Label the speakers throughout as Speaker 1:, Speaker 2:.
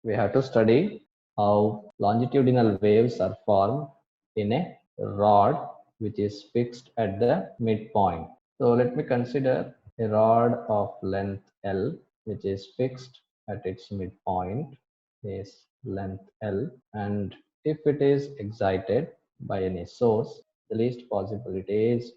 Speaker 1: we have to study how longitudinal waves are formed in a rod which is fixed at the midpoint. So let me consider a rod of length L which is fixed at its midpoint is length L, and if it is excited by any source, the least possibility is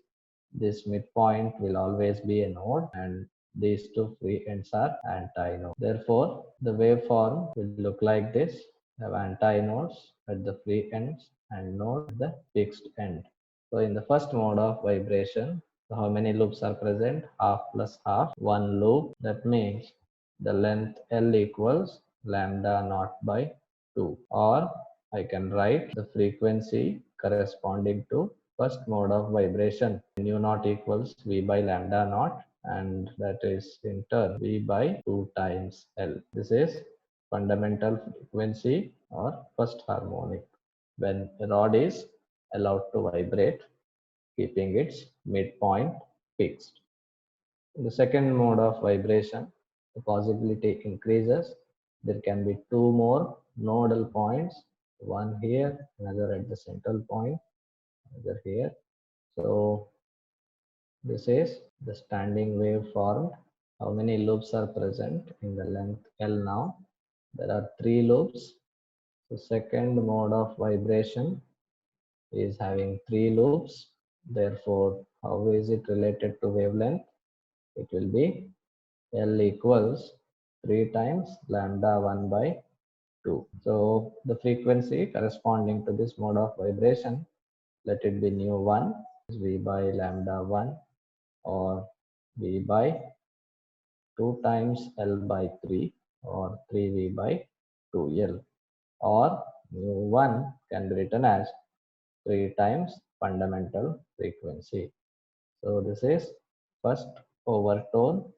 Speaker 1: this midpoint will always be a node and these two free ends are antinodes. Therefore, the waveform will look like this. We have antinodes at the free ends and node at the fixed end. So in the first mode of vibration, how many loops are present? Half plus half, one loop. That means the length L equals lambda naught by 2. Or I can write the frequency corresponding to first mode of vibration, nu naught equals V by lambda naught, and that is in turn V by 2 times L. This is fundamental frequency or first harmonic when a rod is allowed to vibrate, keeping its midpoint fixed. In the second mode of vibration, the possibility increases. There can be two more nodal points, one here, another at the central point, another here. So this is the standing wave formed. How many loops are present in the length L now? There are three loops. The second mode of vibration is having three loops. Therefore, how is it related to wavelength? It will be L equals 3 times lambda 1 by 2. So the frequency corresponding to this mode of vibration, let it be nu 1 is V by lambda 1 or V by 2 times L by 3 or 3V by 2L, or mu1 can be written as 3 times fundamental frequency. So this is first overtone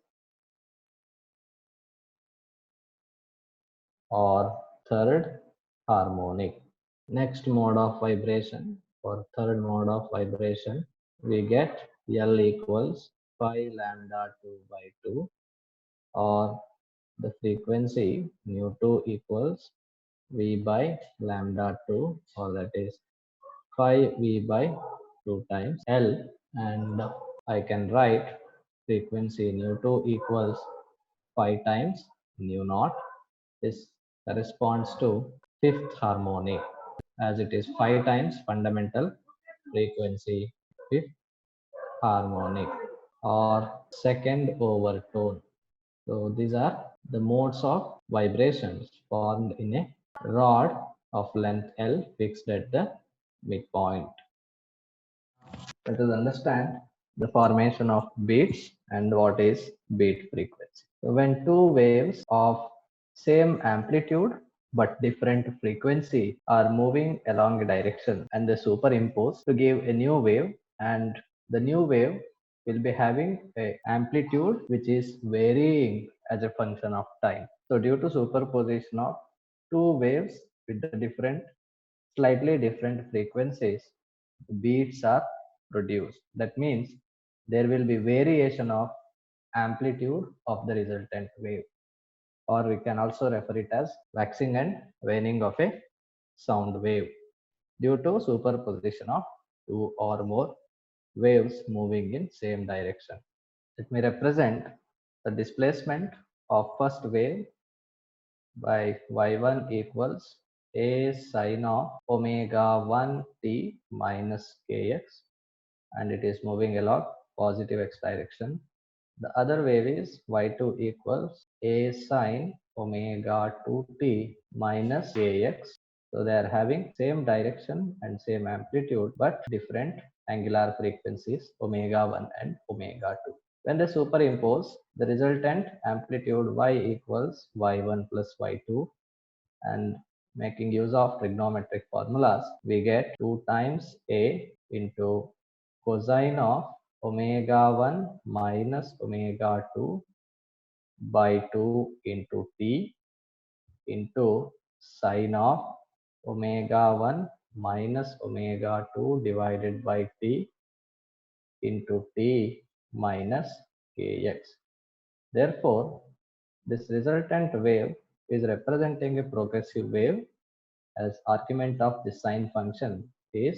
Speaker 1: or third harmonic. Next mode of vibration, for third mode of vibration, we get L equals pi lambda 2 by 2, or the frequency mu2 equals V by lambda 2, or that is 5V by 2 times L, and I can write frequency nu2 equals 5 times nu naught. This corresponds to fifth harmonic, as it is 5 times fundamental frequency, fifth harmonic or second overtone. So these are the modes of vibrations formed in a rod of length L fixed at the midpoint. Let us understand the formation of beats and what is beat frequency. So when two waves of same amplitude but different frequency are moving along a direction and they superimpose to give a new wave, and the new wave will be having a amplitude which is varying as a function of time. So due to superposition of two waves with the different, slightly different frequencies, beats are produced. That means there will be variation of amplitude of the resultant wave, or we can also refer it as waxing and waning of a sound wave due to superposition of two or more waves moving in same direction. Let me represent the displacement of first wave by y1 equals a sine of omega 1 t minus kx, and it is moving along positive x direction. The other wave is y2 equals a sine omega 2t minus kx. So they are having same direction and same amplitude but different angular frequencies omega 1 and omega 2. When they superimpose, the resultant amplitude y equals y1 plus y2, and making use of trigonometric formulas, we get 2 times a into cosine of omega 1 minus omega 2 by 2 into t into sine of omega 1 minus omega 2 divided by t into t minus kx. Therefore, this resultant wave is representing a progressive wave, as argument of the sine function is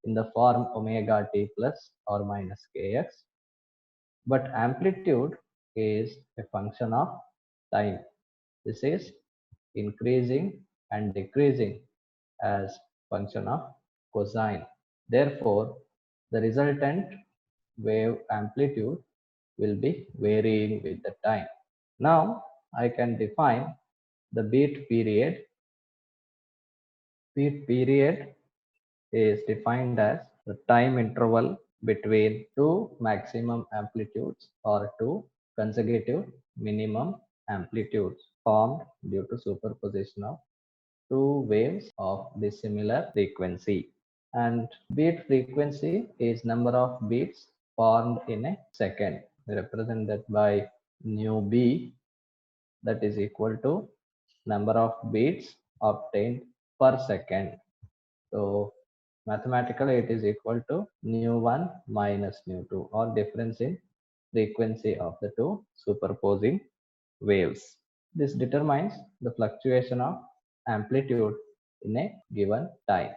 Speaker 1: in the form omega t plus or minus kx, but amplitude is a function of time. This is increasing and decreasing as function of cosine. Therefore, the resultant wave amplitude will be varying with the time. Now I can define the beat period. Beat period is defined as the time interval between two maximum amplitudes or two consecutive minimum amplitudes formed due to superposition of two waves of dissimilar frequency. And beat frequency is number of beats formed in a second, represented by nu b, that is equal to number of beats obtained per second. So mathematically it is equal to nu1 minus nu2, or difference in frequency of the two superposing waves. This determines the fluctuation of amplitude in a given time.